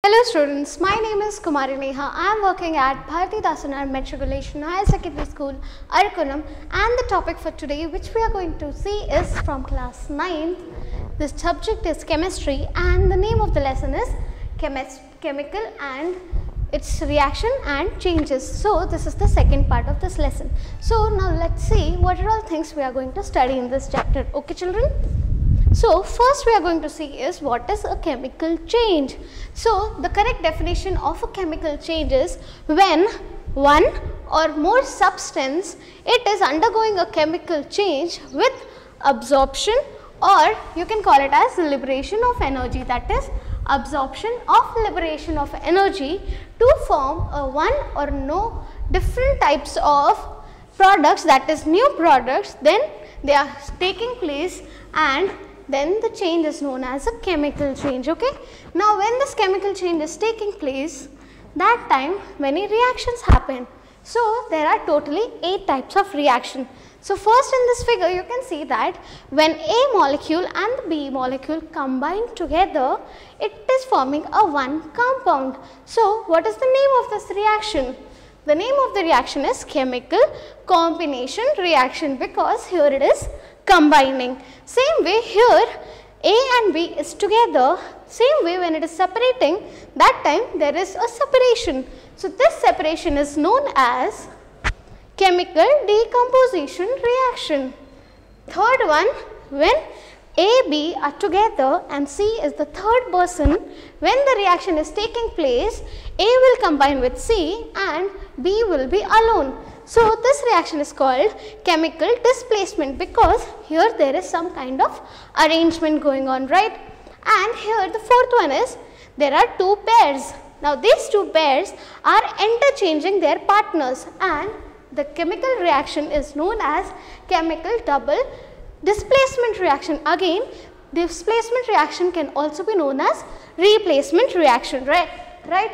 Hello students, my name is Kumari Neha. I am working at Bharati Dasanar Matriculation Higher Secondary School, Arikulam, and the topic for today which we are going to see is from class 9th. The subject is chemistry and the name of the lesson is chemical and its reaction and changes. So this is the second part of this lesson. So now let's see what are all things we are going to study in this chapter. Okay children? So first we are going to see is what is a chemical change. So the correct definition of a chemical change is when one or more substance it is undergoing a chemical change with absorption, or you can call it as liberation of energy, that is absorption of liberation of energy to form a one or no different types of products, that is new products, then they are taking place and then the change is known as a chemical change. Okay. Now when this chemical change is taking place, that time many reactions happen. So there are totally 8 types of reaction. So first in this figure you can see that when A molecule and the B molecule combine together, it is forming a one compound. So what is the name of this reaction? The name of the reaction is chemical combination reaction, because here it is combining. Same way here A and B is together, same way when it is separating, that time there is a separation. So this separation is known as chemical decomposition reaction. Third one, when A, B are together and C is the third person, when the reaction is taking place, A will combine with C and B will be alone. So this reaction is called chemical displacement, because here there is some kind of arrangement going on, right? And here the fourth one is there are two pairs. Now these two pairs are interchanging their partners and the chemical reaction is known as chemical double displacement reaction. Again, displacement reaction can also be known as replacement reaction, right?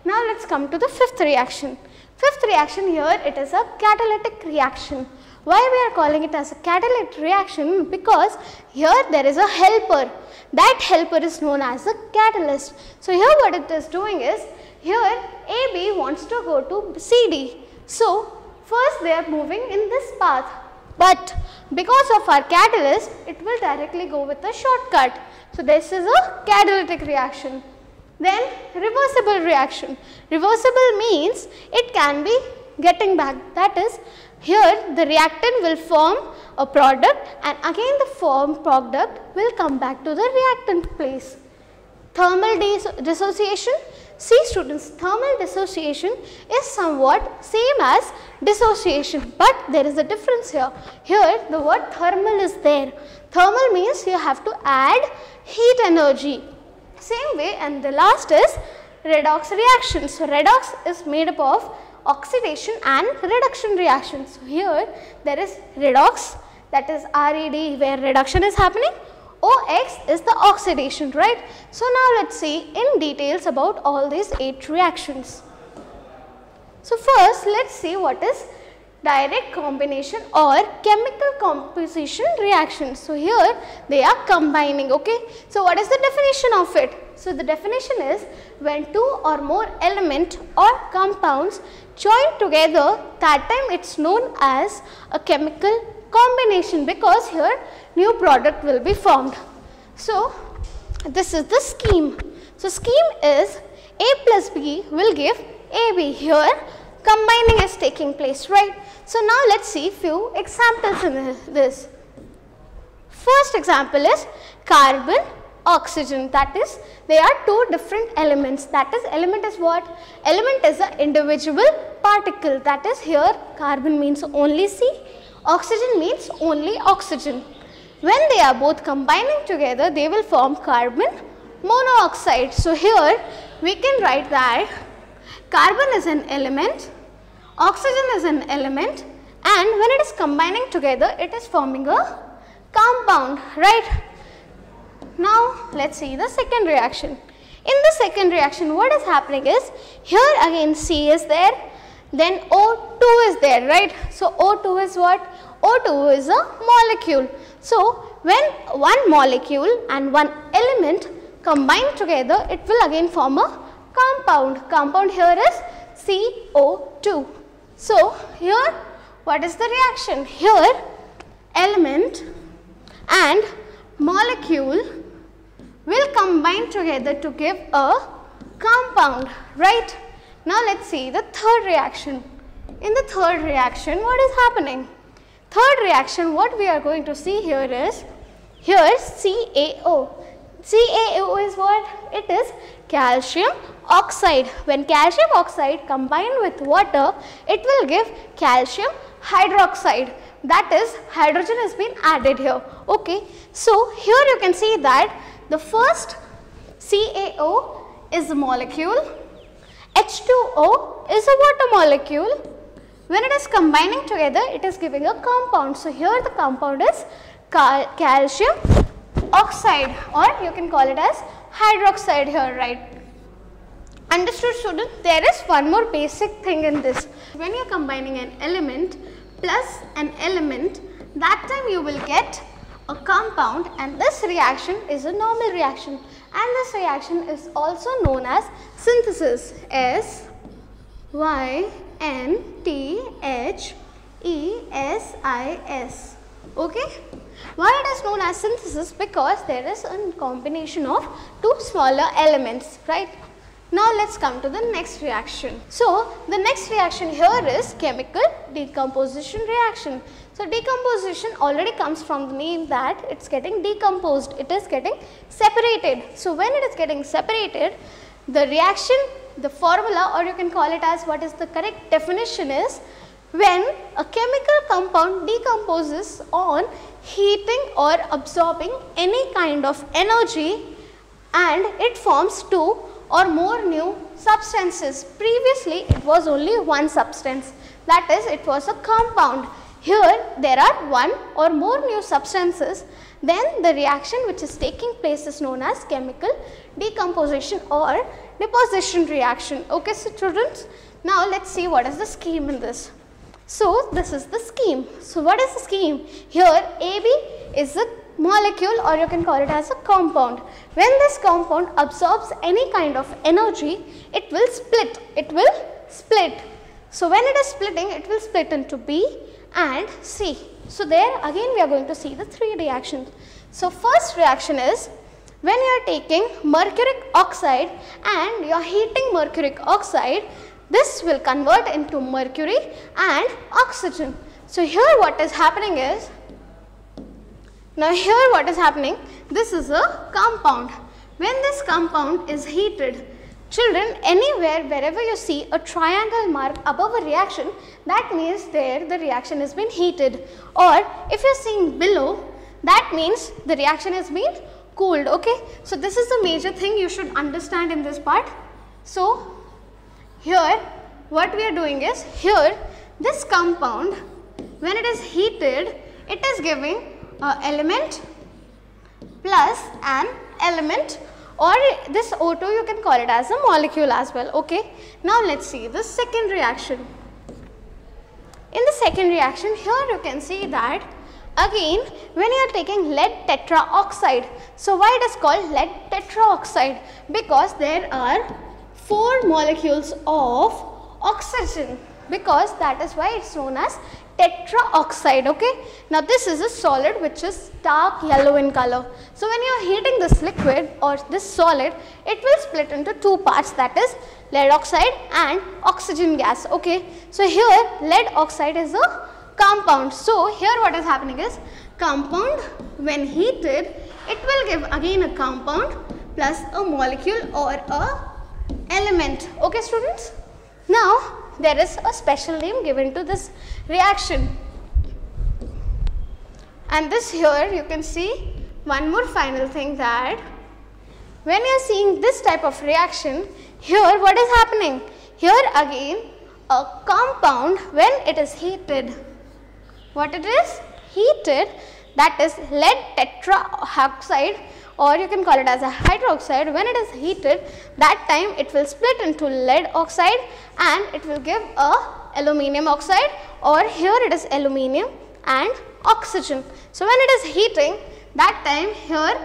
Now let's come to the fifth reaction. Fifth reaction, here it is a catalytic reaction. Why we are calling it as a catalytic reaction? Because here there is a helper. That helper is known as a catalyst. So here what it is doing is, here AB wants to go to CD. So first they are moving in this path, but because of our catalyst, it will directly go with a shortcut. So this is a catalytic reaction. Then reversible reaction. Reversible means it can be getting back, that is here the reactant will form a product and again the formed product will come back to the reactant place. Thermal dissociation. See students, thermal dissociation is somewhat same as dissociation, but there is a difference here. Here the word thermal is there. Thermal means you have to add heat energy. Same way, and the last is redox reaction. So redox is made up of oxidation and reduction reaction. So here there is redox, that is RED, where reduction is happening. OX is the oxidation, right? So now let's see in details about all these 8 reactions. So first let's see what is direct combination or chemical composition reaction. So here they are combining, okay. So what is the definition of it? So the definition is when two or more element or compounds join together, that time it's known as a chemical combination, because here new product will be formed. So this is the scheme. So scheme is A plus B will give AB. Here combining is taking place, right? So now let's see few examples in this. First example is carbon, oxygen, that is they are two different elements. That is, element is what? Element is an individual particle, that is here carbon means only C, oxygen means only oxygen. When they are both combining together, they will form carbon monoxide. So here we can write that carbon is an element, oxygen is an element, and when it is combining together, it is forming a compound, right? Now let's see the second reaction. In the second reaction, what is happening is, here again C is there, then O2 is there, right? So O2 is what? O2 is a molecule. So when one molecule and one element combine together, it will again form a compound. Compound here is CO2. So here what is the reaction? Here element and molecule will combine together to give a compound, right? Now let's see the third reaction. In the third reaction, what is happening? Third reaction, what we are going to see here is, here CaO. CaO is what? It is calcium oxide. When calcium oxide combined with water, it will give calcium hydroxide. That is, hydrogen has been added here. Okay. So here you can see that the first CaO is a molecule, H2O is a water molecule. When it is combining together, it is giving a compound. So here the compound is calcium oxide, or you can call it as hydroxide here, right? Understood, student? There is one more basic thing in this. When you are combining an element plus an element, that time you will get a compound, and this reaction is a normal reaction, and this reaction is also known as synthesis. SYNTHESIS. Okay. Why it is known as synthesis? Because there is a combination of two smaller elements, right? Now let's come to the next reaction. So the next reaction here is chemical decomposition reaction. So decomposition already comes from the name that it's getting decomposed, it is getting separated. So when it is getting separated, the reaction, the formula, or you can call it as what is the correct definition is, when a chemical compound decomposes on heating or absorbing any kind of energy and it forms two or more new substances. Previously it was only one substance, that is, it was a compound. Here there are one or more new substances, then the reaction which is taking place is known as chemical decomposition or deposition reaction. Okay, so students, now let's see what is the scheme in this. So this is the scheme. So what is the scheme? Here AB is a molecule, or you can call it as a compound. When this compound absorbs any kind of energy, it will split. It will split. So when it is splitting, it will split into B and C. So there again we are going to see the three reactions. So first reaction is when you are taking mercuric oxide and you are heating mercuric oxide, this will convert into mercury and oxygen. So here what is happening is, now here what is happening, this is a compound. When this compound is heated, children, anywhere wherever you see a triangle mark above a reaction, that means there the reaction has been heated, or if you are seeing below, that means the reaction has been cooled. Okay, so this is the major thing you should understand in this part. So here what we are doing is, here this compound, when it is heated, it is giving element plus an element, or this O2 you can call it as a molecule as well. Okay, now let's see the second reaction. In the second reaction, here you can see that again when you are taking lead tetraoxide. So why it is called lead tetraoxide? Because there are 4 molecules of oxygen, because that is why it's known as tetraoxide. Okay, now this is a solid which is dark yellow in color. So when you are heating this liquid or this solid, it will split into 2 parts, that is lead oxide and oxygen gas. Okay, so here lead oxide is a compound. So here what is happening is, compound when heated, it will give again a compound plus a molecule or a element. Okay students, now there is a special name given to this reaction, and this here you can see one more final thing, that when you are seeing this type of reaction, here what is happening? Here again a compound when it is heated, what it is heated, that is lead tetraoxide, or you can call it as a hydroxide. When it is heated, that time it will split into lead oxide and it will give a aluminium oxide, or here it is aluminium and oxygen. So when it is heating, that time here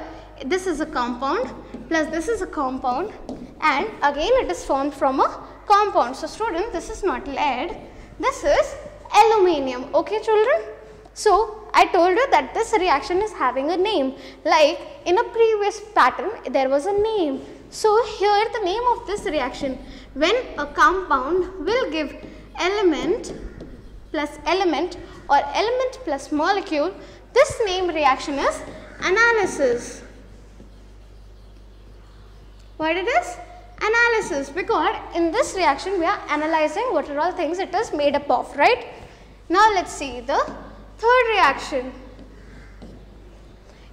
this is a compound plus this is a compound, and again it is formed from a compound. So student, this is not lead, this is aluminium. Okay children? So I told you that this reaction is having a name, like in a previous pattern there was a name. So here the name of this reaction, when a compound will give element plus element or element plus molecule, this name reaction is analysis. What it is? Analysis, because in this reaction we are analyzing what are all things it is made up of, right? Now let's see the third reaction.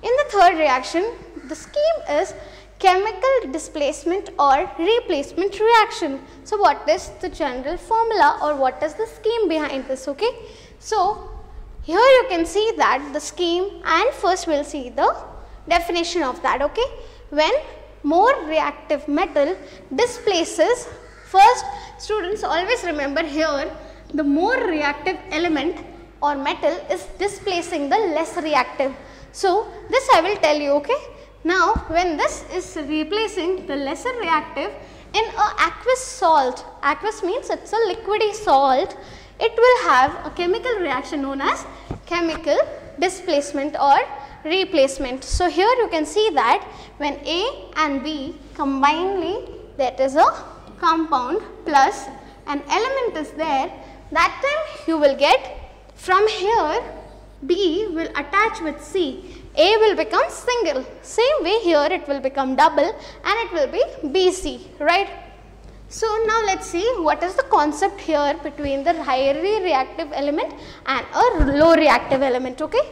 In the third reaction, the scheme is chemical displacement or replacement reaction. So what is the general formula or what is the scheme behind this? Okay, so here you can see that the scheme, and first we will see the definition of that. Okay, when more reactive metal displaces, first students always remember here, the more reactive element or metal is displacing the less reactive. So this I will tell you. Okay, now when this is replacing the lesser reactive in a aqueous salt, aqueous means it's a liquidy salt, it will have a chemical reaction known as chemical displacement or replacement. So here you can see that when A and B combinedly, that is a compound plus an element is there, that time you will get, from here B will attach with C, A will become single, same way here it will become double and it will be BC, right? So now let's see what is the concept here between the highly reactive element and a low reactive element. Okay,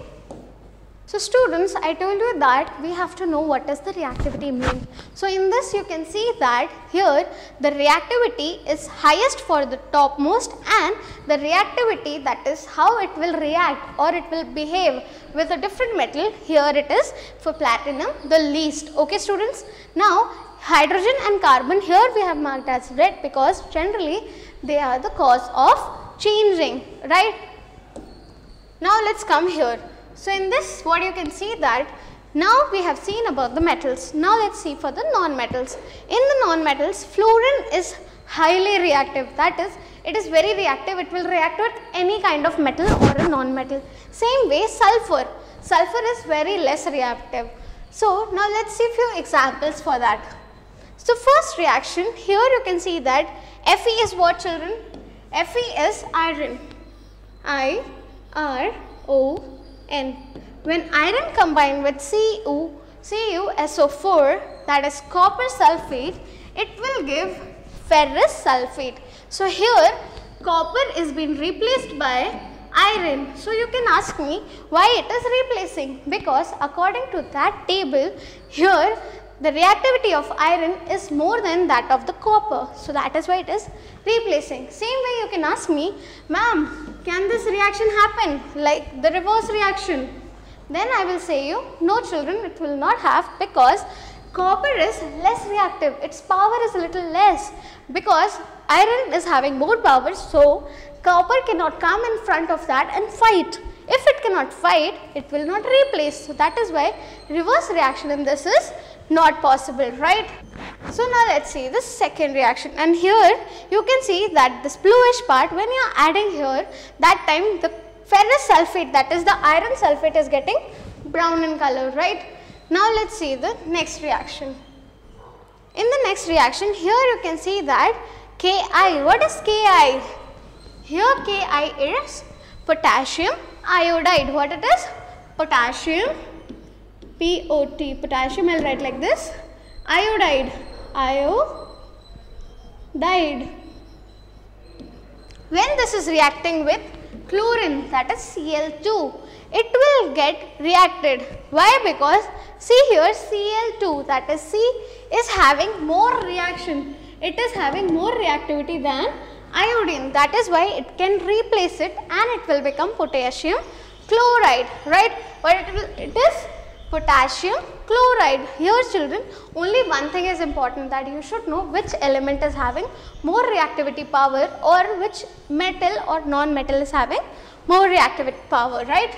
so students, I told you that we have to know what is the reactivity mean. So in this you can see that here the reactivity is highest for the topmost, and the reactivity, that is how it will react or it will behave with a different metal, here it is for platinum the least. Okay students, now hydrogen and carbon, here we have marked as red because generally they are the cause of changing, right? Now let's come here. So in this, what you can see that now we have seen about the metals. Now let's see for the non-metals. In the non-metals, fluorine is highly reactive, that is it is very reactive, it will react with any kind of metal or a non-metal. Same way sulfur, sulfur is very less reactive. So now let's see few examples for that. So first reaction, here you can see that Fe is what children? Fe is iron, I-R-O-N. When iron combined with CuSO4, that is copper sulfate, it will give ferrous sulfate. So here copper is being replaced by iron. So you can ask me why it is replacing, because according to that table here the reactivity of iron is more than that of the copper. So that is why it is replacing. Same way you can ask me, ma'am, can this reaction happen like the reverse reaction? Then I will say you, no children, it will not have, because copper is less reactive, its power is a little less, because iron is having more power, so copper cannot come in front of that and fight. If it cannot fight, it will not replace. So that is why reverse reaction in this is not possible, right? So now let's see this second reaction, and here you can see that this bluish part, when you are adding here, that time the ferrous sulfate, that is the iron sulfate, is getting brown in color, right? Now let's see the next reaction. In the next reaction, here you can see that Ki. What is Ki? Here Ki is potassium iodide. What it is? Potassium, P-O-T, potassium, I'll write like this, iodide, iodide. When this is reacting with chlorine, that is Cl2, it will get reacted. Why? Because see here Cl2, that is C, is having more reaction. It is having more reactivity than iodine. That is why it can replace it and it will become potassium chloride, right? But it is potassium chloride. Here children, only one thing is important, that you should know which element is having more reactivity power or which metal or non-metal is having more reactivity power, right?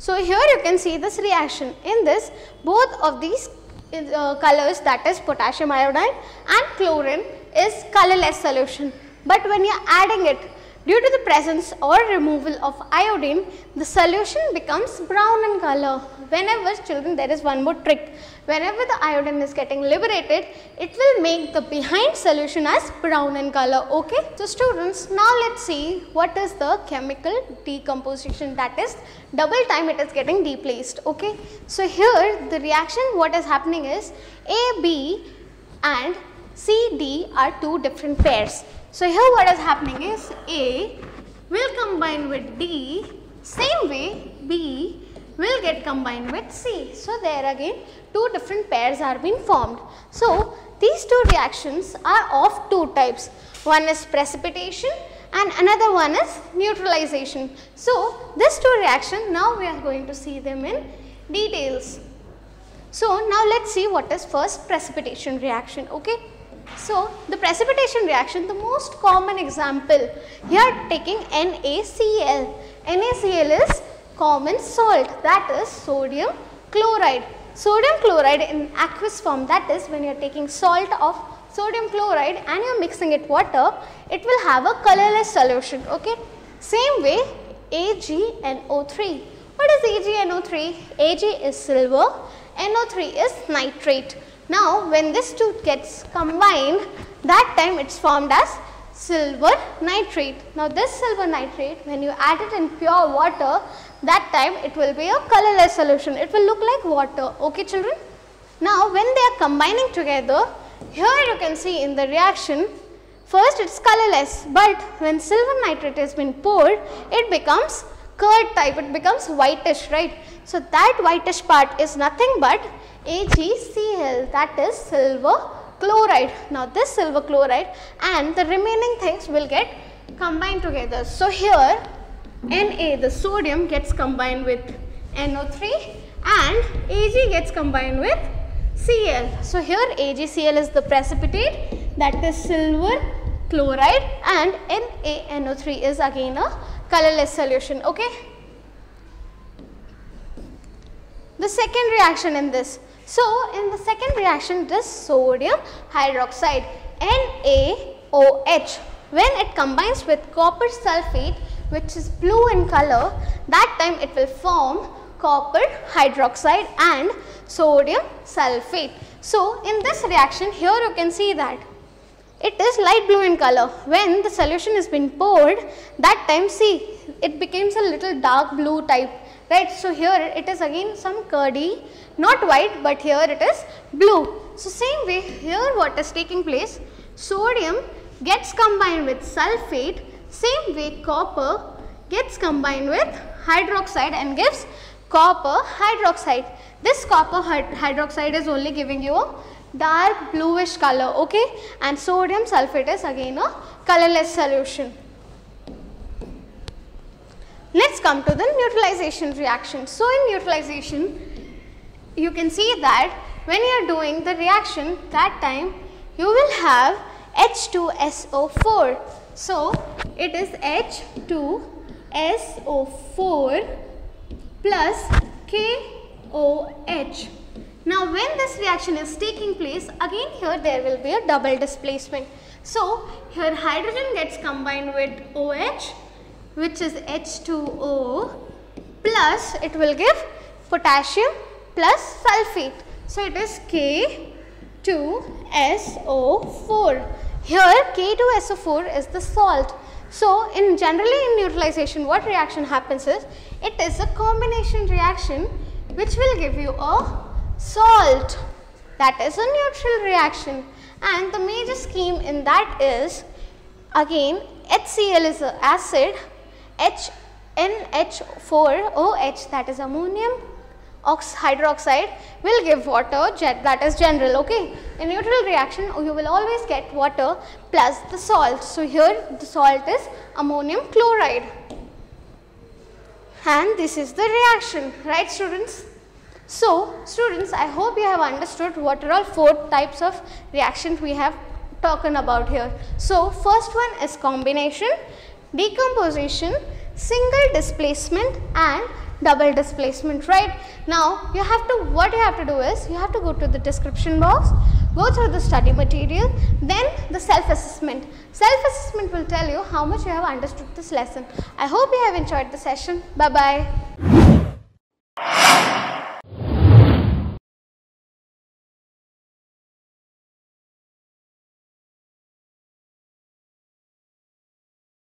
So here you can see this reaction. In this, both of these colors, that is potassium iodide and chlorine, is colorless solution. But when you are adding it, due to the presence or removal of iodine, the solution becomes brown in color. Whenever, children, there is one more trick. Whenever the iodine is getting liberated, it will make the behind solution as brown in color. Okay. So students, now let's see what is the chemical decomposition, that is double time it is getting deplaced. Okay. So here the reaction, what is happening is AB and CD are two different pairs. So here what is happening is A will combine with D, same way B will get combined with C. So there again two different pairs are being formed. So these two reactions are of two types. One is precipitation and another one is neutralization. So these two reactions, now we are going to see them in details. So now let's see what is first precipitation reaction. Okay. So the precipitation reaction, the most common example, here taking NaCl. NaCl is common salt, that is sodium chloride. Sodium chloride in aqueous form, that is when you are taking salt of sodium chloride and you are mixing it water, it will have a colorless solution. Okay. Same way AgNO3. What is AgNO3? Ag is silver, NO3 is nitrate. Now when this two gets combined, that time it is formed as silver nitrate. Now this silver nitrate, when you add it in pure water, that time it will be a colorless solution. It will look like water. Okay children. Now when they are combining together, here you can see in the reaction, first it is colorless, but when silver nitrate has been poured, it becomes curd type, it becomes whitish, right. So that whitish part is nothing but AgCl, that is silver chloride. Now this silver chloride and the remaining things will get combined together. So here Na, the sodium, gets combined with NO3 and Ag gets combined with Cl. So here AgCl is the precipitate, that is silver chloride, and NaNO3 is again a colorless solution. Okay. The second reaction in this. So in the second reaction, this sodium hydroxide NaOH, when it combines with copper sulfate, which is blue in color, that time it will form copper hydroxide and sodium sulfate. So in this reaction, here you can see that it is light blue in color. When the solution has been poured, that time see it becomes a little dark blue type, right. So here it is again some curdy, not white, but here it is blue. So same way here what is taking place, sodium gets combined with sulfate, same way copper gets combined with hydroxide and gives copper hydroxide. This copper hydroxide is only giving you a dark bluish color, okay, and sodium sulfate is again a colorless solution. Let's come to the neutralization reaction. So in neutralization, you can see that when you are doing the reaction, that time you will have H2SO4. So it is H2SO4 plus KOH. Now when this reaction is taking place, again here there will be a double displacement. So here hydrogen gets combined with OH, which is H2O, plus it will give potassium plus sulfate. So it is K2SO4. Here K2SO4 is the salt. So in generally in neutralization, what reaction happens is, it is a combination reaction which will give you a salt, that is a neutral reaction, and the major scheme in that is, again HCl is an acid, NH4OH, that is ammonium hydroxide, will give water, that is general. Okay. In neutral reaction you will always get water plus the salt. So here the salt is ammonium chloride, and this is the reaction, right students. So students, I hope you have understood what are all 4 types of reactions we have talked about here. So first one is combination, decomposition, single displacement and double displacement, right? Now what you have to do is, you have to go to the description box, go through the study material, then the self-assessment. Self-assessment will tell you how much you have understood this lesson. I hope you have enjoyed the session. Bye bye.